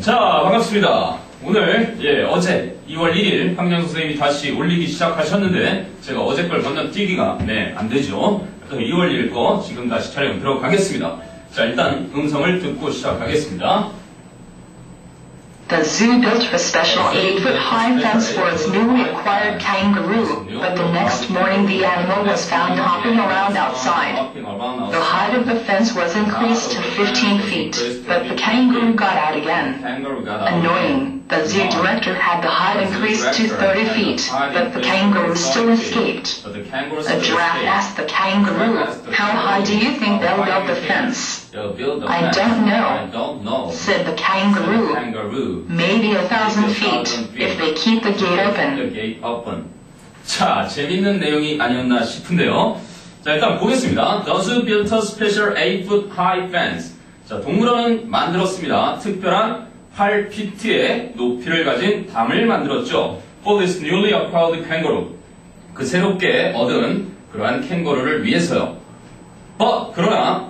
자, 반갑습니다. 오늘 어제 2월 1일 황양수 선생님이 다시 올리기 시작하셨는데 제가 어제 걸 건너뛰기가 안 되죠. 그래서 2월 1일 거 지금 다시 촬영 들어가겠습니다. 자, 일단 음성을 듣고 시작하겠습니다. The zoo built a special 8-foot-high fence for its newly acquired kangaroo, but the next morning the animal was found hopping around outside. The height of the fence was increased to 15 feet, but the kangaroo got out again. Annoying, the zoo director had the height increased to 30 feet, but the kangaroo still escaped. A giraffe asked the kangaroo, "How high do you think they'll build the fence?" "I don't know," said the kangaroo. "Maybe 1,000 feet, if they keep the gate open." 자, 재밌는 내용이 아니었나 싶은데요. 자, 일단 보겠습니다. The zoo built a special 8-foot high fence. 자, 동물원은 만들었습니다. 특별한 8피트의 높이를 가진 담을 만들었죠. For this newly acquired kangaroo. 그 새롭게 얻은 그러한 캥거루를 위해서요. But, 그러나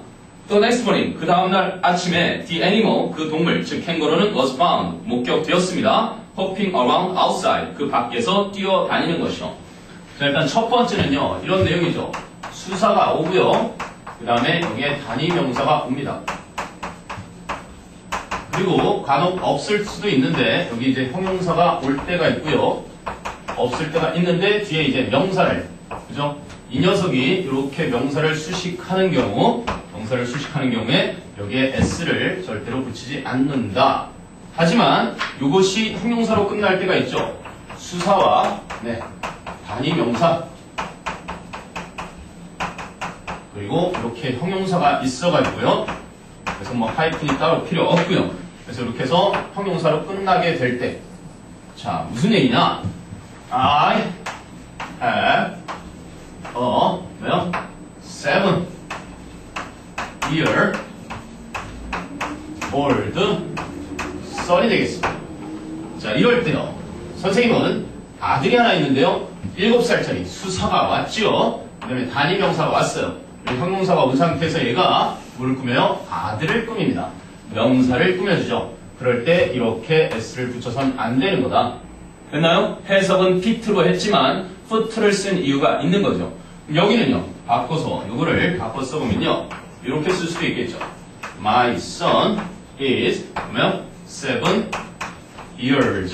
The next morning, 그 다음날 아침에 the animal, 그 동물, 즉 캥거루는 was found, 목격되었습니다. hopping around outside, 그 밖에서 뛰어다니는 것이요. 자, 일단 첫 번째는요, 이런 내용이죠. 수사가 오고요. 그 다음에 여기에 단위 명사가 옵니다. 그리고 간혹 없을 수도 있는데 여기 이제 형용사가 올 때가 있고요. 없을 때가 있는데 뒤에 이제 명사를, 그죠? 이 녀석이 이렇게 명사를 수식하는 경우에 여기에 s를 절대로 붙이지 않는다. 하지만 이것이 형용사로 끝날 때가 있죠. 수사와 단위 명사 그리고 이렇게 형용사가 있어가지고요. 그래서 뭐 하이픈이 따로 필요 없고요. 그래서 이렇게 해서 형용사로 끝나게 될 때, 자, 무슨 얘기냐? I have a 7-year old son이 되겠습니다. 자, 이럴 때요. 선생님은 아들이 하나 있는데요. 7살짜리 수사가 왔죠. 그 다음에 단위 명사가 왔어요. 그리고 형용사가 온 상태에서 얘가 뭐를 꾸며요? 아들을 꾸밉니다. 명사를 꾸며주죠. 그럴 때 이렇게 s를 붙여선 안 되는 거다. 됐나요? 해석은 fit로 했지만 foot를 쓴 이유가 있는 거죠. 여기는요, 바꿔서 이거를 바꿔 써보면요, 이렇게 쓸 수도 있겠죠. My son is 7 years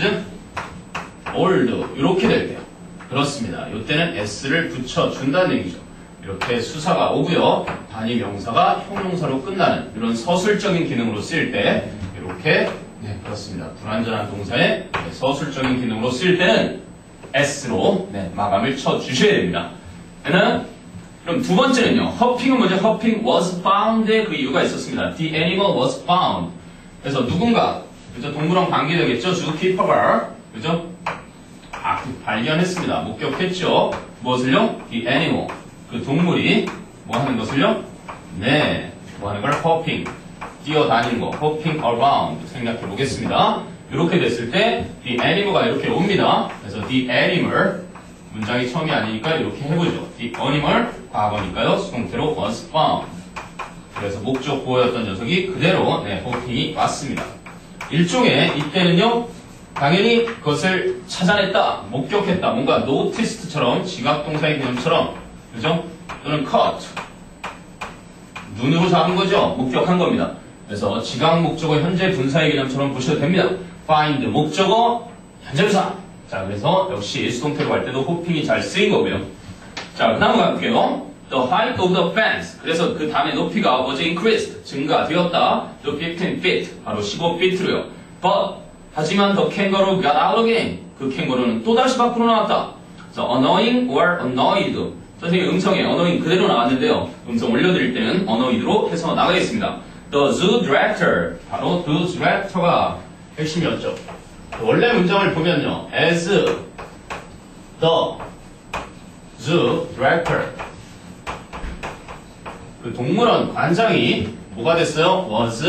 old. 이렇게 될 때요. 그렇습니다. 이때는 s를 붙여준다는 얘기죠. 이렇게 수사가 오고요. 단위 명사가 형용사로 끝나는 이런 서술적인 기능으로 쓰일 때 이렇게 그렇습니다. 불완전한 동사의 서술적인 기능으로 쓰일 때는 s로 마감을 쳐주셔야 됩니다. 그럼 두 번째는요. hopping은 먼저 hopping was found의 그 이유가 있었습니다. The animal was found. 그래서 누군가, 그죠? 동물원 관계되겠죠? zookeeper, 그죠? 발견했습니다. 목격했죠? 무엇을요? The animal. 그 동물이 뭐 하는 것을요? 뭐 하는 걸? hopping. 뛰어다니는 거. hopping around. 생각해 보겠습니다. 이렇게 됐을 때 the animal가 이렇게 옵니다. 그래서 the animal, 문장이 처음이 아니니까 이렇게 해보죠. The animal, 과거니까요. 수동태로 was found. 그래서 목적 보였던 녀석이 그대로 hopping이 왔습니다. 일종의 이때는요, 당연히 그것을 찾아냈다, 목격했다, 뭔가 noticed처럼 지각동사의 개념처럼, 그죠? 또는 caught, 눈으로 잡은 거죠. 목격한 겁니다. 그래서 지각 목적어 현재 분사의 개념처럼 보셔도 됩니다. find 목적어 현재 분사. 자, 그래서 역시 수동태로 할 때도 hopping이 잘 쓰인 거고요. 자, 그 다음 갈게요. The height of the fence. 그래서 그 담의 높이가 was increased. 증가되었다. To 15 feet. 바로 15feet로요. But, 하지만 the kangaroo got out again. 그 캥거루는 또다시 밖으로 나왔다. So, annoying or annoyed. 선생님 음성에 annoying 그대로 나왔는데요. 음성 올려드릴 때는 annoyed로 해서 나가겠습니다. The zoo director. 바로 the director가 핵심이었죠. 원래 문장을 보면요. As the zoo director. 그 동물원 관장이 뭐가 됐어요? Was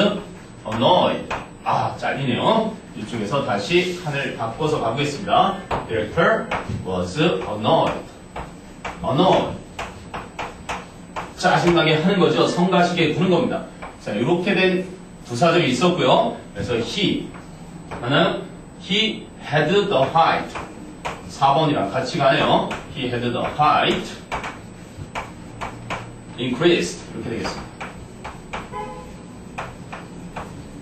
annoyed. 아, 잘리네요. 이쪽에서 다시 칸을 바꿔서 가보겠습니다. Director was annoyed. annoyed. 짜증나게 하는 거죠. 성가시게 구는 겁니다. 자, 이렇게 된 부사절이 있었고요. 그래서 he, 하나는 he had the height. 4번이랑 같이 가네요. He had the height increased. 이렇게 되겠습니다.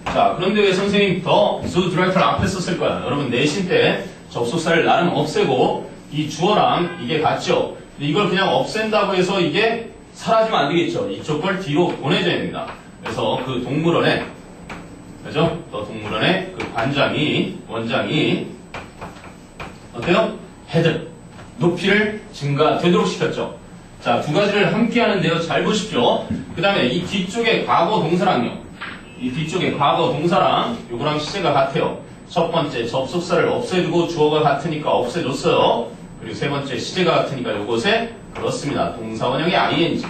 자, 그런데 왜 선생님 더 zoo director 앞에 썼을 거야? 여러분 내신 때 접속사를 나름 없애고 이 주어랑 이게 같죠? 근데 이걸 그냥 없앤다고 해서 이게 사라지면 안 되겠죠? 이쪽 걸 뒤로 보내줘야 됩니다. 그래서 그 동물원에, 그죠? 또 동물원에 그 원장이 어때요? 헤드, 높이를 증가되도록 시켰죠. 자, 두 가지를 함께 하는데요. 잘 보십시오. 그 다음에 이 뒤쪽에 과거 동사랑요. 이 뒤쪽에 과거 동사랑 요거랑 시제가 같아요. 첫 번째 접속사를 없애두고 주어가 같으니까 없애줬어요. 그리고 세 번째 시제가 같으니까 요것에 그렇습니다. 동사 원형의 ing.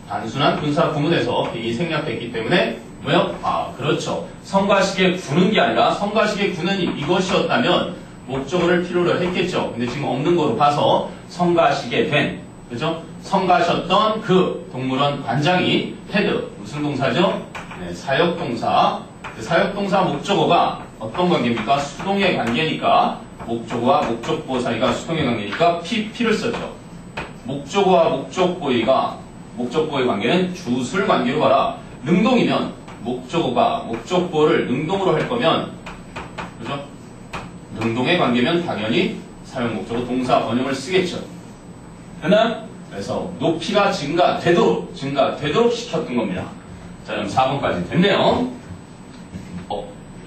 단순한 분사 구문에서 빙이 생략됐기 때문에 뭐요? 아, 그렇죠. 성가시게 구는 게 아니라 성가시게 구는 이것이었다면 목적어를 필요로 했겠죠. 근데 지금 없는 거로 봐서 성가시게 된, 그죠? 성가셨던 그 동물원 관장이 헤드, 무슨 동사죠? 네, 사역동사. 그 사역동사 목적어가 어떤 관계입니까? 수동의 관계니까 목적어와 목적보 사이가 수동의 관계니까 P를 썼죠. 목적어와 목적보의 관계는 주술 관계로 가라. 능동이면 목적어가 목적보를 능동으로 할 거면, 그죠? 능동의 관계면 당연히 사용 목적어 동사 번역을 쓰겠죠. 그래서 높이가 증가되도록 시켰던 겁니다. 자, 그럼 4번까지 됐네요.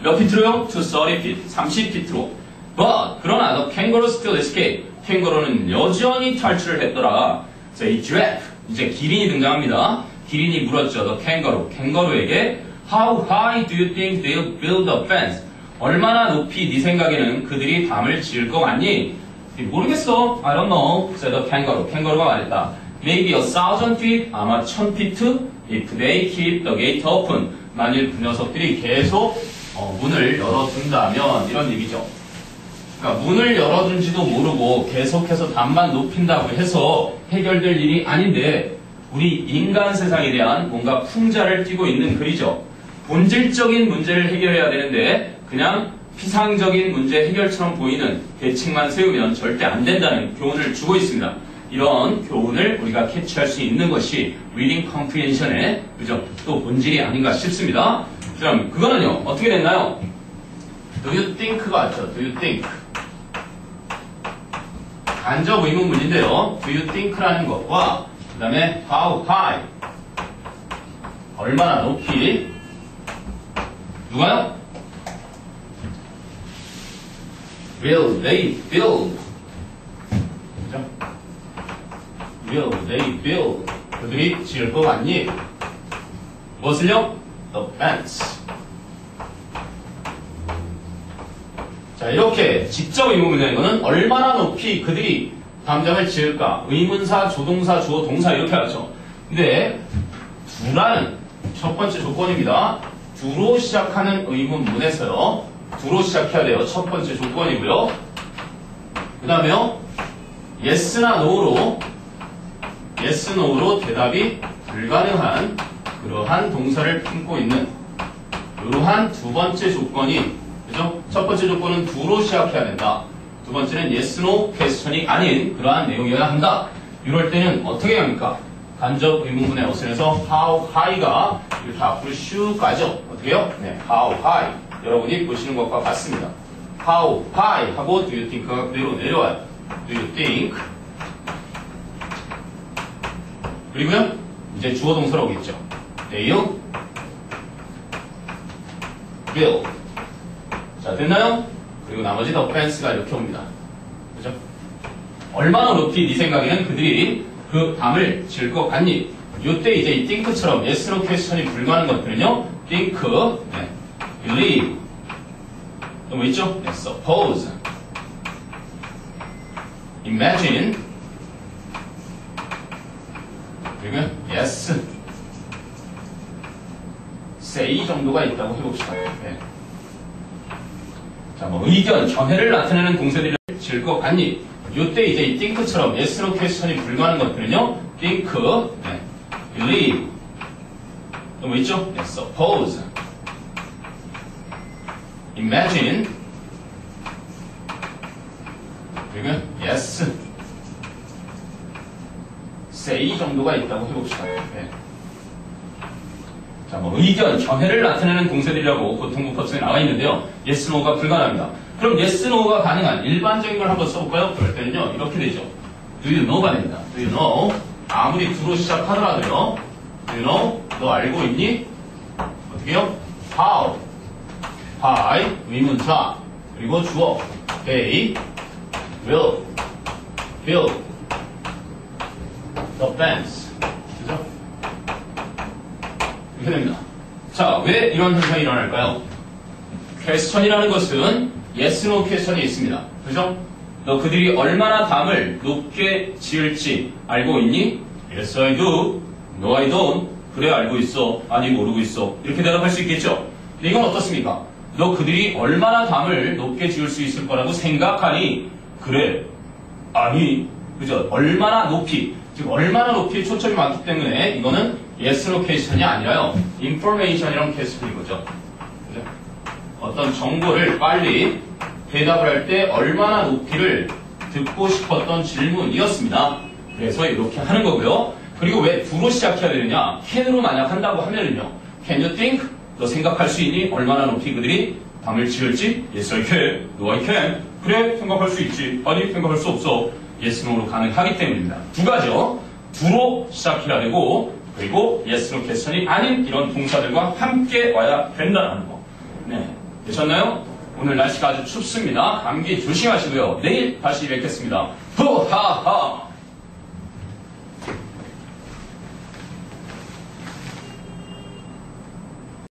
몇 피트로요? To 30 feet. 30피트로. But, 그러나 the kangaroo still escaped. 캥거루는 여전히 탈출을 했더라. 자, 이 giraffe. 이제 기린이 등장합니다. 기린이 물었죠. The kangaroo. 캥거루에게 How high do you think they'll build a fence? 얼마나 높이 네 생각에는 그들이 담을 지을 것 같니? 모르겠어. I don't know. said the kangaroo. 캥거루가 말했다. Maybe 1,000 feet. 아마 1,000피트. If they keep the gate open. 만일 그 녀석들이 계속 문을 열어둔다면 이런 얘기죠. 그러니까 문을 열어둔지도 모르고 계속해서 담만 높인다고 해서 해결될 일이 아닌데 우리 인간 세상에 대한 뭔가 풍자를 띠고 있는 글이죠. 본질적인 문제를 해결해야 되는데 그냥 피상적인 문제 해결처럼 보이는 대칭만 세우면 절대 안 된다는 교훈을 주고 있습니다. 이런 교훈을 우리가 캐치할 수 있는 것이 reading comprehension의, 그죠? 또 본질이 아닌가 싶습니다. 그럼 그거는요, 어떻게 됐나요? Do you think가 왔죠? Do you think? 간접 의문문인데요. Do you think라는 것과 그 다음에 how high, 얼마나 높이, 누가요? Will they build? 그죠? Will they build? 그들이 지을 것 같니? 무엇을요? The fence. 자, 이렇게 직접 의문문이라는 것은 얼마나 높이 그들이 담장을 지을까? 의문사, 조동사, 주어, 동사 이렇게 하죠. 근데 두라는 첫 번째 조건입니다. 두로 시작하는 의문문에서요. 두로 시작해야 돼요. 첫 번째 조건이고요. 그 다음에요. yes나 no로 yes, no로 대답이 불가능한 그러한 동사를 품고 있는 이러한 두 번째 조건이, 그죠? 첫 번째 조건은 두로 시작해야 된다. 두 번째는 yes, no 퀘스천이 아닌 그러한 내용이어야 한다. 이럴 때는 어떻게 합니까? 간접 의문문에 어선에서 how high가 이렇게 앞으로 슉 가죠. 어떻게 해요? 네, how high. 여러분이 보시는 것과 같습니다. How high 하고 do you think가 그대로 내려와요. Do you think? 그리고요, 이제 주어 동사로 오겠죠. They'll build. 자, 됐나요? 그리고 나머지 the fence가 이렇게 옵니다. 그죠? 얼마나 높이 네 생각에는 그들이 그 담을 지을 것 같니? 이때 이제 이 think처럼 yes, no 퀘스천이 불가능한 것들은요, think, 네, believe, 또 뭐 있죠? 네, suppose, imagine, 그리고 yes, say 정도가 있다고 해봅시다. 네. 자, 뭐 의견, 견해를 나타내는 동사들을 지을 것 같니? 이때 이제 이 think처럼 yes, no 퀘스천이 불가능한 것들은요, think, 네, believe, 또 뭐 있죠? 네, suppose, imagine, 그리고 yes, say 정도가 있다고 해봅시다. 네. 자, 뭐 의견, 견해를 나타내는 동사들이라고 보통 문법성에 나와 있는데요. yes, no가 불가능합니다. 그럼 yes, no가 가능한 일반적인 걸 한번 써볼까요? 그럴 때는요, 이렇게 되죠. Do you know가 됩니다. Do you know? 아무리 do로 시작하더라도요. Do you know? 너 알고 있니? 어떻게요? How? by, 의문사, 그리고 주어. They will build the fence. 그죠? 이렇게 됩니다. 자, 왜 이런 현상이 일어날까요? 퀘스천이라는 것은 yes, no 퀘스천이 있습니다. 그죠? 너 그들이 얼마나 담을 높게 지을지 알고 있니? Yes, I do. No, I don't. 그래, 알고 있어. 아니, 모르고 있어. 이렇게 대답할 수 있겠죠? 근데 이건 어떻습니까? 너 그들이 얼마나 담을 높게 지을 수 있을 거라고 생각하니? 그래. 아니. 그죠? 얼마나 높이. 즉, 얼마나 높이에 초점이 많기 때문에 이거는 yes, no 퀘스천이 아니라요. information이라는 퀘스천인 거죠. 그죠? 어떤 정보를 빨리 대답을 할 때 얼마나 높이를 듣고 싶었던 질문이었습니다. 그래서 이렇게 하는 거고요. 그리고 왜 do로 시작해야 되느냐? can으로 만약 한다고 하면은요. Can you think? 너 생각할 수 있니? 얼마나 높이 그들이 담을 지을지? Yes, I can. No, I can. 그래, 생각할 수 있지. 아니, 생각할 수 없어. Yes, no로 가능하기 때문입니다. 두 가지요. do로 시작해야 되고, 그리고 yes, no 퀘스천이 아닌 이런 동사들과 함께 와야 된다는 거. 네. 되셨나요? 오늘 날씨가 아주 춥습니다. 감기 조심하시고요. 내일 다시 뵙겠습니다. 후하하!